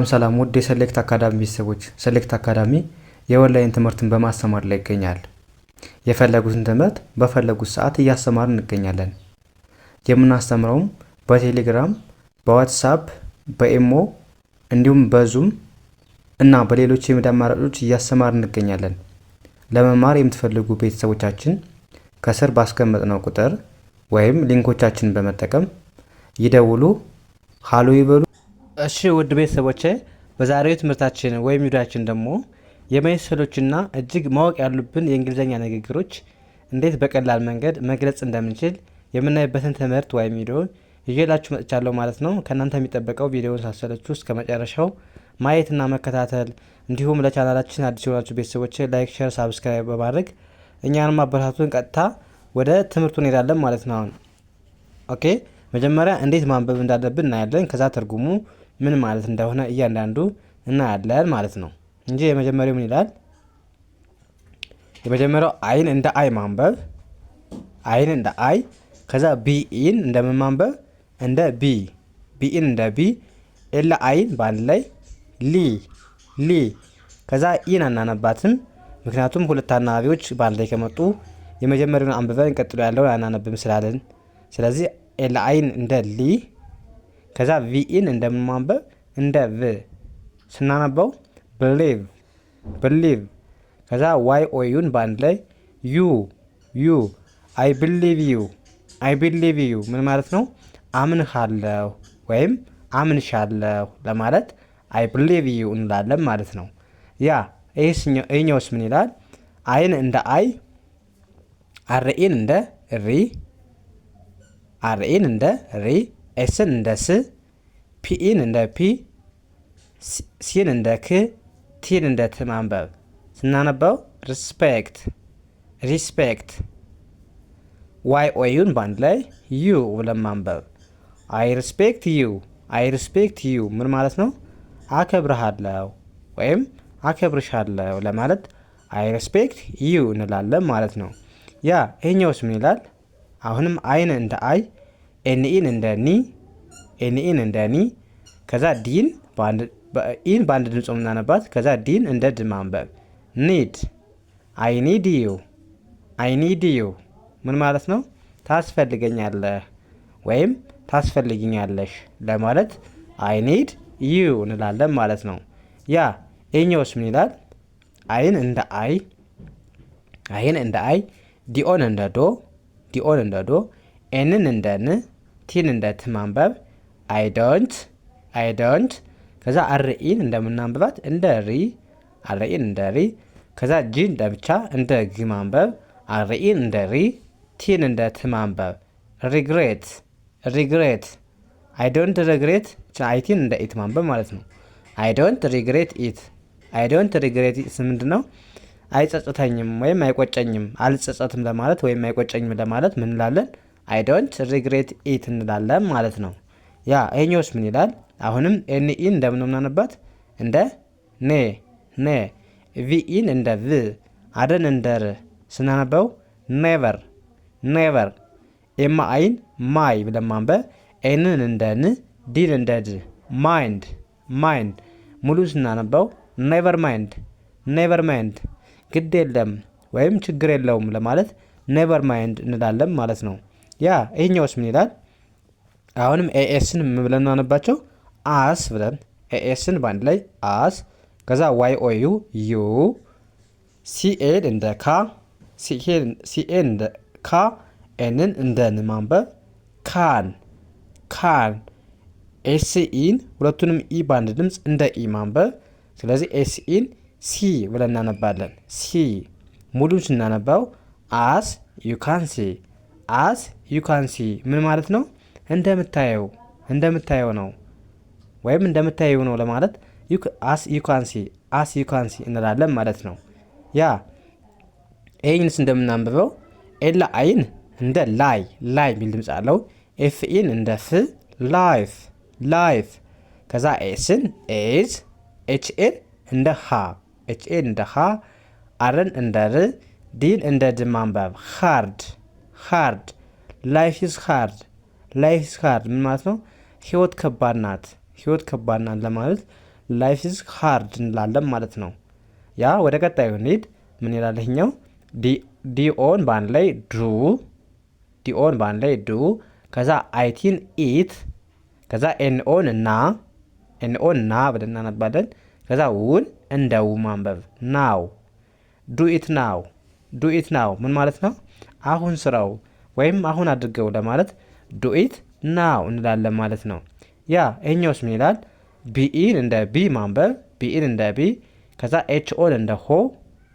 ሰላም ውድ የሰሌክት አካዳሚ ቤተሰቦች፣ ሰሌክት አካዳሚ የኦንላይን ትምህርትን በማስተማር ላይ ይገኛል። የፈለጉትን ትምህርት በፈለጉት ሰዓት እያስተማርን እንገኛለን። የምናስተምረውም በቴሌግራም፣ በዋትስአፕ፣ በኢሞ እንዲሁም በዙም እና በሌሎች የሚዲያ አማራጮች እያስተማርን እንገኛለን። ለመማር የምትፈልጉ ቤተሰቦቻችን ከስር ባስቀመጥነው ቁጥር ወይም ሊንኮቻችንን በመጠቀም ይደውሉ፣ ሃሎ ይበሉ። እሺ ውድ ቤተሰቦቼ በዛሬው ትምህርታችን ወይም ቪዲዮአችን ደግሞ የመሰሎችና እጅግ ማወቅ ያሉብን የእንግሊዘኛ ንግግሮች እንዴት በቀላል መንገድ መግለጽ እንደምንችል የምናይበትን ትምህርት ወይም ቪዲዮ ይዤላችሁ መጥቻለሁ ማለት ነው። ከእናንተ የሚጠበቀው ቪዲዮውን ሳሰለችሁ እስከ መጨረሻው ማየትና መከታተል፣ እንዲሁም ለቻናላችን አዲስ የሆናችሁ ቤተሰቦቼ ላይክ፣ ሼር፣ ሳብስክራይብ በማድረግ እኛንም አበረታቱን። ቀጥታ ወደ ትምህርቱ እንሄዳለን ማለት ነው። ኦኬ መጀመሪያ እንዴት ማንበብ እንዳለብን እናያለን። ከዛ ትርጉሙ ምን ማለት እንደሆነ እያንዳንዱ እናያለን ማለት ነው እንጂ የመጀመሪያው ምን ይላል? የመጀመሪያው አይን እንደ አይ ማንበብ፣ አይን እንደ አይ። ከዛ ቢኢን እንደምን ማንበብ? እንደ ቢ፣ ቢኢን እንደ ቢ። ኤላ አይን በአንድ ላይ ሊ። ከዛ ኢን አናነባትም፣ ምክንያቱም ሁለት አናባቢዎች በአንድ ላይ ከመጡ የመጀመሪያውን አንብበን ቀጥሎ ያለውን አናነብም ስላለን፣ ስለዚህ ኤላ አይን እንደ ሊ። ከዛ ቪኢን እንደምን ማንበብ? እንደ ቭ ስናነባው ብሊቭ። ከዛ ዋይ ኦዩን በአንድ ላይ ዩ። አይ ብሊቭ ዩ ምን ማለት ነው? አምንሃለሁ ወይም አምንሻለሁ ለማለት አይ ብሊቭ ዩ እንላለን ማለት ነው። ያ ይህኛውስ ምን ይላል? አይን እንደ አይ፣ አርኢን እንደ ሪ፣ ኤስን እንደ ስ፣ ፒኢን እንደ ፒ፣ ሲን እንደ ክ፣ ቲን እንደ ት ማንበብ። ስናነባው ሪስፔክት። ዋይ ኦዩን በአንድ ላይ ዩ ብለን ማንበብ። አይ ሪስፔክት ዩ ምን ማለት ነው? አከብርሃለሁ ወይም አከብርሻለሁ ለማለት አይ ሪስፔክት ዩ እንላለን ማለት ነው። ያ ይሄኛውስ ምን ይላል? አሁንም አይን እንደ አይ፣ ኤንኢን እንደ ኒ፣ ከዛ ዲን ኢን በአንድ ድምፅ የምናነባት። ከዛ ዲን እንደ ድ ማንበብ። ኒድ አይ ኒድ ዩ ምን ማለት ነው? ታስፈልገኛለህ ወይም ታስፈልግኛለሽ ለማለት አይ ኒድ ዩ እንላለን ማለት ነው። ያ ይህኛውስ ምን ይላል? አይን እንደ አይ፣ ዲኦን እንደ ዶ፣ ኤንን እንደ ን፣ ቲን እንደ ት ማንበብ። አይ ዶንት። ከዛ አርኢን እንደምናንብባት እንደ ሪ፣ አርኢን እንደ ሪ። ከዛ ጂን ለብቻ እንደ ግ ማንበብ። አርኢን እንደ ሪ፣ ቲን እንደ ት ማንበብ። ሪግሬት አይ ዶንት ሪግሬት፣ አይቲን እንደ ኢት ማንበብ ማለት ነው። አይ ዶንት ሪግሬት ኢት ምንድን ነው? አይጸጽተኝም ወይም አይቆጨኝም፣ አልጸጸትም ለማለት ወይም አይቆጨኝም ለማለት ምን እንላለን? አይ ዶንት ሪግሬት ኢት እንላለን ማለት ነው። ያ ይሄኛውስ ምን ይላል? አሁንም ኤንኢን እንደምን ምናነባት? እንደ ኔ፣ ቪኢን እንደ ቭ፣ አደን እንደ ር ስናነበው ኔቨር። ኤማ አይን ማይ ብለን ማንበብ። ኤንን እንደ ን፣ ዲን እንደ ድ፣ ማይንድ ሙሉ ስናነበው ኔቨር ማይንድ ግድ የለም ወይም ችግር የለውም ለማለት ኔቨር ማይንድ እንላለን ማለት ነው። ያ ይህኛውስ ምን ይላል? አሁንም ኤኤስን ብለን እናነባቸው አስ ብለን ኤኤስን በአንድ ላይ አስ። ከዛ ዋይ ኦዩ ዩ፣ ሲኤን እንደ ካ፣ ኤንን እንደ ን ማንበብ። ካን። ኤስኢን ሁለቱንም ኢ በአንድ ድምፅ እንደ ኢ ማንበብ። ስለዚህ ኤስኢን ሲ ብለን እናነባለን። ሲ ሙሉ ስናነባው አስ ዩ ካን ሲ ምን ማለት ነው? እንደምታየው ነው ወይም እንደምታየው ነው ለማለት አስ ዩ ካን ሲ እንላለን ማለት ነው። ያ ይህንስ እንደምናንብበው ኤላ አይን እንደ ላይ የሚል ድምፅ አለው። ኤፍኢን እንደ ፍ፣ ላይፍ። ከዛ ኤስን ኤዝ፣ ኤችኤን እንደ ሃ፣ አርን እንደ ር፣ ዲን እንደ ድ ማንበብ። ሃርድ ላይፍ ኢዝ ሃርድ ምን ማለት ነው? ህይወት ከባድ ናት ለማለት ላይፍ ኢዝ ሃርድ እንላለን ማለት ነው። ያ ወደ ቀጣዩ እንሂድ። ምን ይላል ይሄኛው? ዲኦን በአንድ ላይ ዱ፣ ዲኦን በአንድ ላይ ዱ፣ ከዛ አይቲን ኢት፣ ከዛ ኤንኦን እና፣ ኤንኦን ና ብለን እናነባለን። ከዛ ውን እንደ ው ማንበብ ናው፣ ዱ ኢት ናው፣ ዱ ኢት ናው ምን ማለት ነው? አሁን ስራው ወይም አሁን አድርገው ለማለት ዱ ኢት ናው እንላለን ማለት ነው። ያ ይሄኛውስ ምን ይላል? ቢኢን እንደ ቢ ማንበብ፣ ቢኢን እንደ ቢ፣ ከዛ ኤችኦን እንደ ሆ፣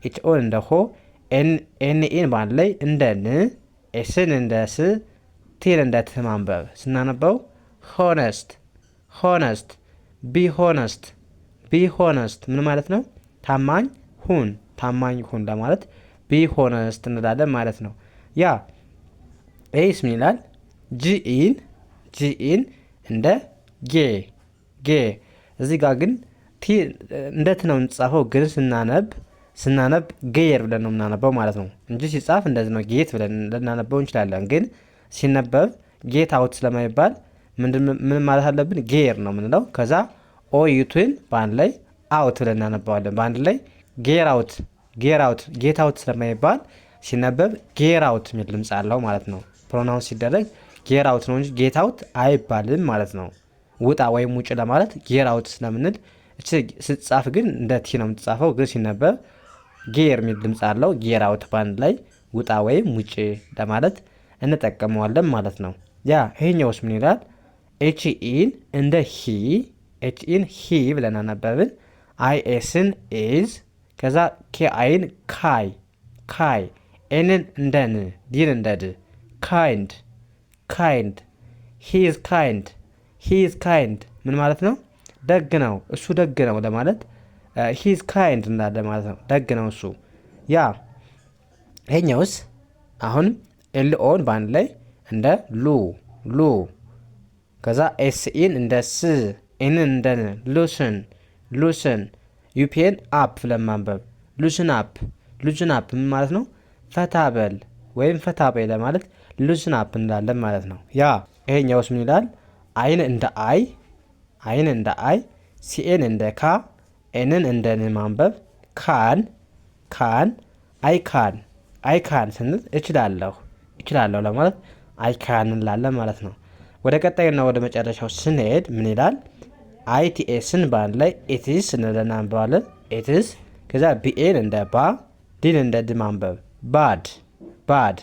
ኤችኦን እንደ ሆ፣ ኤንኢን በአንድ ላይ እንደ ን፣ ኤስን እንደ ስ፣ ቲን እንደ ት ማንበብ ስናነበው ሆነስት፣ ሆነስት፣ ቢ ሆነስት፣ ቢ ሆነስት ምን ማለት ነው? ታማኝ ሁን፣ ታማኝ ሁን ለማለት ቢ ሆነስት እንላለን ማለት ነው። ያ ኤስ ምን ይላል? ጂኢን፣ ጂኢን እንደ ጌ፣ ጌ። እዚህ ጋር ግን ቲ እንደ ት ነው የምትጻፈው፣ ግን ስናነብ ጌር ብለን ነው የምናነበው ማለት ነው እንጂ ሲጻፍ እንደዚህ ነው ጌት ብለን ልናነበው እንችላለን። ግን ሲነበብ ጌት አውት ስለማይባል ምን ማለት አለብን? ጌር ነው የምንለው። ከዛ ኦዩቱን በአንድ ላይ አውት ብለን እናነባዋለን። በአንድ ላይ ጌር አውት፣ ጌር አውት፣ ጌት አውት ስለማይባል ሲነበብ ጌር አውት የሚል ድምፅ አለው ማለት ነው። ፕሮናውንስ ሲደረግ ጌር አውት ነው እንጂ ጌት አውት አይባልም ማለት ነው። ውጣ ወይም ውጭ ለማለት ጌር አውት ስለምንል፣ ስትጻፍ ግን እንደ ቲ ነው የምትጻፈው፣ ግን ሲነበብ ጌር የሚል ድምፅ አለው። ጌር አውት በአንድ ላይ ውጣ ወይም ውጭ ለማለት እንጠቀመዋለን ማለት ነው። ያ ይሄኛውስ ምን ይላል? ኤችኢን እንደ ሂ፣ ኤችኢን ሂ ብለን አነበብን። አይኤስን ኢዝ፣ ከዛ ኬአይን ካይ፣ ካይ፣ ኤንን እንደ ን፣ ዲን እንደ ድ፣ ካይንድ፣ ካይንድ፣ ሂ ኢዝ ካይንድ፣ ሂ ኢዝ ካይንድ ምን ማለት ነው? ደግ ነው፣ እሱ ደግ ነው ለማለት ሂ ኢዝ ካይንድ እንዳለ ማለት ነው። ደግ ነው እሱ። ያ ይሄኛውስ አሁን ኤልኦን በአንድ ላይ እንደ ሉ፣ ሉ፣ ከዛ ኤስኢን እንደ ስ፣ ኤንን እንደ ን፣ ሉስን፣ ሉስን፣ ዩፒኤን አፕ ብለን ማንበብ ሉስን አፕ፣ ሉስን አፕ ምን ማለት ነው? ፈታ በል ወይም ፈታ በይ ለማለት ሉስን አፕ እንላለን ማለት ነው። ያ ይሄኛውስ ምን ይላል? አይን እንደ አይ፣ አይን እንደ አይ፣ ሲኤን እንደ ካ፣ ኤንን እንደ ን ማንበብ ካን፣ ካን፣ አይካን፣ አይካን ስንል እችላለሁ፣ እችላለሁ ለማለት አይካን እንላለን ማለት ነው። ወደ ቀጣይና ወደ መጨረሻው ስንሄድ ምን ይላል? አይቲኤስን በአንድ ላይ ኢትስ እንለን እናንበዋለን። ኢትስ፣ ከዛ ቢኤን እንደ ባ፣ ዲን እንደ ድ ማንበብ ባድ፣ ባድ፣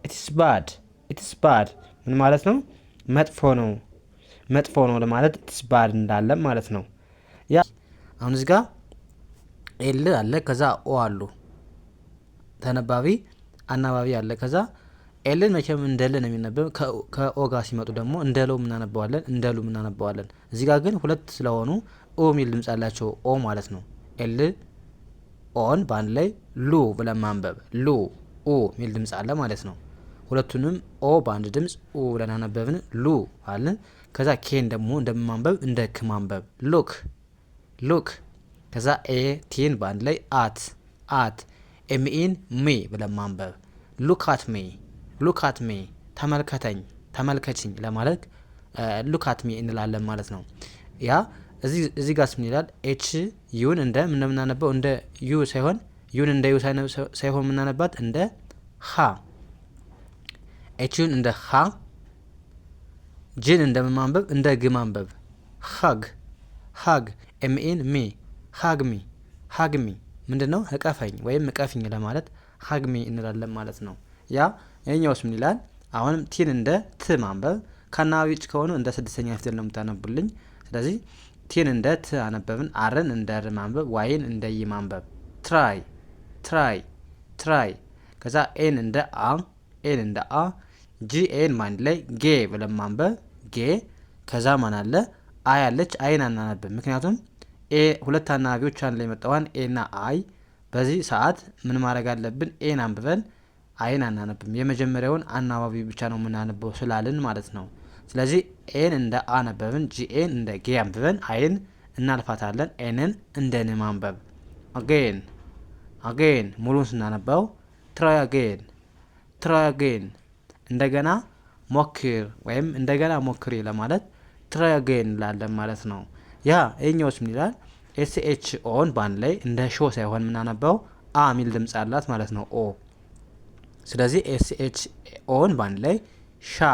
ኢትስ ባድ፣ ኢትስ ባድ ምን ማለት ነው? መጥፎ ነው፣ መጥፎ ነው ለማለት ኢትስ ባድ እንዳለን ማለት ነው። ያ አሁን እዚህ ጋር ኤል አለ፣ ከዛ ኦ አሉ፣ ተነባቢ አናባቢ አለ። ከዛ ኤልን መቼም እንደ ል ነው የሚነበብ። ከኦ ጋር ሲመጡ ደግሞ እንደ ለው ምናነባዋለን፣ እንደ ሉ ምናነባዋለን። እዚህ ጋር ግን ሁለት ስለሆኑ ኦ የሚል ድምፅ ያላቸው ኦ ማለት ነው። ኤል ኦን በአንድ ላይ ሉ ብለን ማንበብ ሉ፣ ኡ የሚል ድምፅ አለ ማለት ነው። ሁለቱንም ኦ በአንድ ድምፅ ኡ ብለን አነበብን፣ ሉ አለን። ከዛ ኬን ደግሞ እንደማንበብ እንደ ክ ማንበብ ሉክ፣ ሉክ። ከዛ ኤ ቲን በአንድ ላይ አት፣ አት፣ ኤምኢን ሚ ብለን ማንበብ ሉክ አት ሚ፣ ሉክ አት ሚ ተመልከተኝ፣ ተመልከችኝ ለማለት ሉክ አት ሚ እንላለን ማለት ነው። ያ እዚህ ጋር ምን ይላል? ኤች ዩን እንደ ምናነበው እንደ ዩ ሳይሆን ዩን እንደ ዩ ሳይሆን ምናነባት እንደ ሀ፣ ኤች ዩን እንደ ሀ፣ ጅን እንደማንበብ እንደ ግ ማንበብ ሀግ፣ ሀግ፣ ኤምኢን ሚ ሀግ ሚ፣ ሀግ ሚ ምንድን ነው? እቀፈኝ ወይም እቀፍኝ ለማለት ሀግ ሚ እንላለን ማለት ነው። ያ ይሄኛውስ ምን ይላል? አሁንም ቲን እንደ ት ማንበብ፣ ከአናባቢ ውጭ ከሆኑ እንደ ስድስተኛ ፊደል ነው የምታነቡልኝ። ስለዚህ ቲን እንደ ት አነበብን፣ አርን እንደ ር ማንበብ፣ ዋይን እንደ ይ ማንበብ ትራይ፣ ትራይ፣ ትራይ። ከዛ ኤን እንደ አ፣ ኤን እንደ አ፣ ጂኤን ማንድ ላይ ጌ ብለን ማንበብ ጌ። ከዛ ማን አለ? አይ አለች፣ አይን አናነብም ምክንያቱም ኤ ሁለት አናባቢዎች አንድ ላይ መጣዋን ኤ እና አይ። በዚህ ሰዓት ምን ማድረግ አለብን? ኤን አንብበን አይን አናነብም። የመጀመሪያውን አናባቢ ብቻ ነው የምናነበው ስላልን ማለት ነው። ስለዚህ ኤን እንደ አ ነበብን፣ ጂኤን እንደ ጌ አንብበን አይን እናልፋታለን። ኤንን እንደ ን ማንበብ አጌን፣ አጌን ሙሉን ስናነባው ትራይ አጌን፣ ትራይ አጌን። እንደገና ሞክር ወይም እንደገና ሞክሪ ለማለት ትራይ አጌን እንላለን ማለት ነው። ያ ይሄኛውስ ምን ይላል? ኤስኤች ኦን በአንድ ላይ እንደ ሾ ሳይሆን የምናነባው አ ሚል ድምፅ አላት ማለት ነው ኦ። ስለዚህ ኤስኤች ኦን በአንድ ላይ ሻ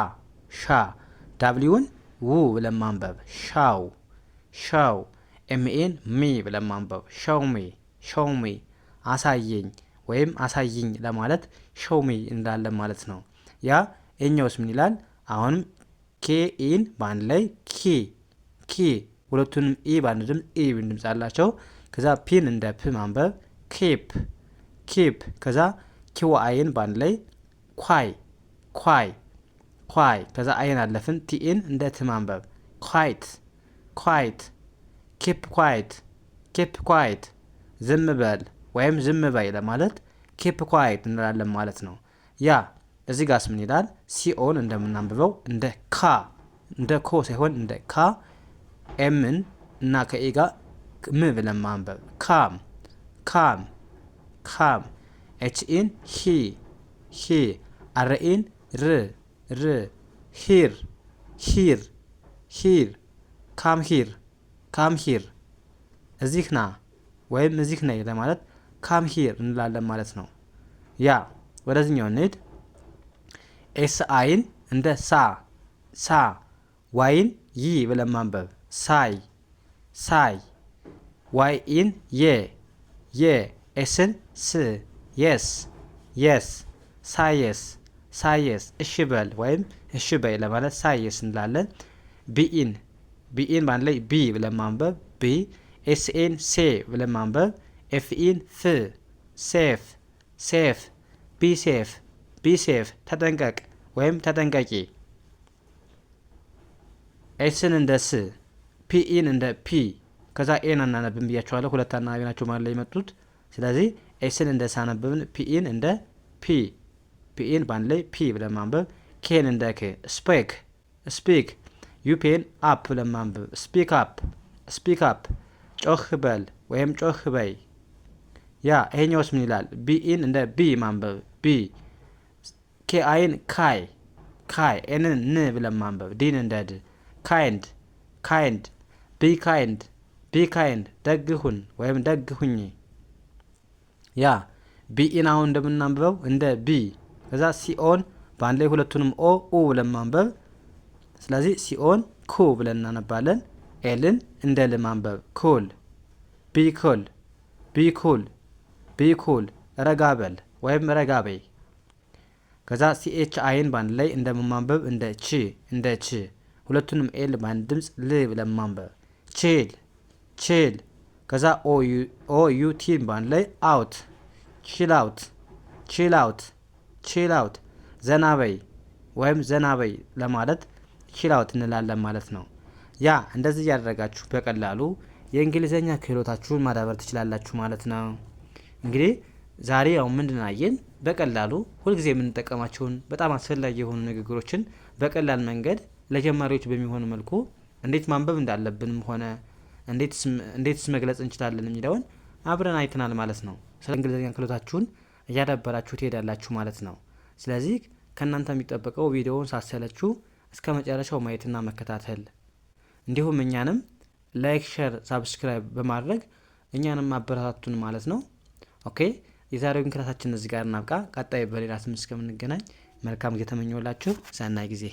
ሻ፣ ዳብሊውን ው ብለን ማንበብ ሻው ሻው፣ ኤምኤን ሚ ብለን ማንበብ ሸውሜ ሸውሜ፣ አሳየኝ ወይም አሳይኝ ለማለት ሸውሜ እንዳለን ማለት ነው። ያ የኛውስ ምን ይላል? አሁንም ኬኢን በአንድ ላይ ኪ ኪ፣ ሁለቱንም ኢ በአንድ ድምፅ ኢ ድምፅ አላቸው። ከዛ ፒን እንደ ፕ ማንበብ ኬፕ ኬፕ። ከዛ ኪው አይን በአንድ ላይ ኳይ ኳይ ኳይ። ከዛ አይን አለፍን ቲኢን እንደ ት ማንበብ ኳይት ኳይት፣ ኬፕ ኳይት ኬፕ ኳይት። ዝም በል ወይም ዝም በይ ለማለት ኬፕ ኳይት እንላለን ማለት ነው። ያ እዚህ ጋርስ ምን ይላል? ሲኦን እንደምናንብበው እንደ ካ እንደ ኮ ሳይሆን እንደ ካ፣ ኤምን እና ከኤ ጋር ም ብለን ማንበብ ካም ካም ካም። ኤችኢን ሂ ሂ፣ አርኢን ር ር፣ ሂር ሂር ሂር፣ ካም ሂር ካም ሂር። እዚህ ና ወይም እዚህ ነይ ለማለት ካም ሂር እንላለን ማለት ነው። ያ ወደዚህኛው እንሂድ። ኤስ አይን እንደ ሳ ሳ፣ ዋይን ይ ብለን ማንበብ ሳይ ሳይ፣ ዋይኢን የ የ፣ ኤስን ስ የስ የስ፣ ሳየስ ሳየስ፣ እሺ በል ወይም እሺ በይ ለማለት ሳየስ እንላለን። ቢኢን ቢኢን በአንድ ላይ ቢ ብለን ማንበብ ቢ፣ ኤስኤን ሴ ብለን ማንበብ፣ ኤፍኢን ፍ ሴፍ ሴፍ፣ ቢ ሴፍ ቢ ሴፍ፣ ተጠንቀቅ ወይም ተጠንቀቂ። ኤስን እንደ ስ፣ ፒኢን እንደ ፒ። ከዛ ኤን አናነብን ብያቸዋለሁ፣ ሁለት አናባቢ ናቸው ማለት ላይ የመጡት። ስለዚህ ኤስን እንደ ስ አነበብን፣ ፒኢን እንደ ፒ፣ ፒኢን በአንድ ላይ ፒ ብለን ማንበብ፣ ኬን እንደ ክ ስፔክ ስፒክ፣ ዩፔን አፕ ብለን ማንበብ ስፒክ አፕ ስፒክ አፕ፣ ጮህ በል ወይም ጮህ በይ። ያ ይሄኛውስ ምን ይላል? ቢኢን እንደ ቢ ማንበብ ቢ፣ ኬአይን ካይ ካይ፣ ኤንን ን ብለን ማንበብ ዲን እንደ ድ፣ ካይንድ ካይንድ፣ ቢ ካይንድ ቢ ካይንድ፣ ደግሁን ወይም ደግሁኝ። ያ ቢኢን አሁን እንደምናንብበው እንደ ቢ፣ ከዛ ሲኦን በአንድ ላይ ሁለቱንም ኦ ኡ ብለን ማንበብ። ስለዚህ ሲኦን ኩ ብለን እናነባለን። ኤልን እንደ ል ማንበብ ኩል ቢ ኩል ቢ ኩል ቢ ኩል፣ ረጋበል ወይም ረጋበይ። ከዛ ሲኤች አይን በአንድ ላይ እንደማንበብ እንደ ች፣ ሁለቱንም ኤል በአንድ ድምፅ ል ብለን ማንበብ ቺል ቺል። ከዛ ኦ ዩ ቲን በአንድ ላይ አውት ቺል አውት ቺል አውት ቺል አውት፣ ዘናበይ ወይም ዘናበይ ለማለት ቺል አውት እንላለን ማለት ነው። ያ እንደዚህ እያደረጋችሁ በቀላሉ የእንግሊዘኛ ክህሎታችሁን ማዳበር ትችላላችሁ ማለት ነው። እንግዲህ ዛሬ ያው ምንድን አየን? በቀላሉ ሁልጊዜ የምንጠቀማቸውን በጣም አስፈላጊ የሆኑ ንግግሮችን በቀላል መንገድ ለጀማሪዎች በሚሆን መልኩ እንዴት ማንበብ እንዳለብንም ሆነ እንዴትስ መግለጽ እንችላለን የሚለውን አብረን አይተናል ማለት ነው። ስለ እንግሊዘኛ ክህሎታችሁን እያዳበራችሁ ትሄዳላችሁ ማለት ነው። ስለዚህ ከእናንተ የሚጠበቀው ቪዲዮውን ሳሰለችሁ እስከ መጨረሻው ማየትና መከታተል፣ እንዲሁም እኛንም ላይክ፣ ሼር፣ ሳብስክራይብ በማድረግ እኛንም ማበረታቱን ማለት ነው። ኦኬ፣ የዛሬውን ክላሳችን እዚህ ጋር እናብቃ። ቀጣይ በሌላ ስም እስከምንገናኝ መልካም ጊዜ ተመኘሁላችሁ። ሰናይ ጊዜ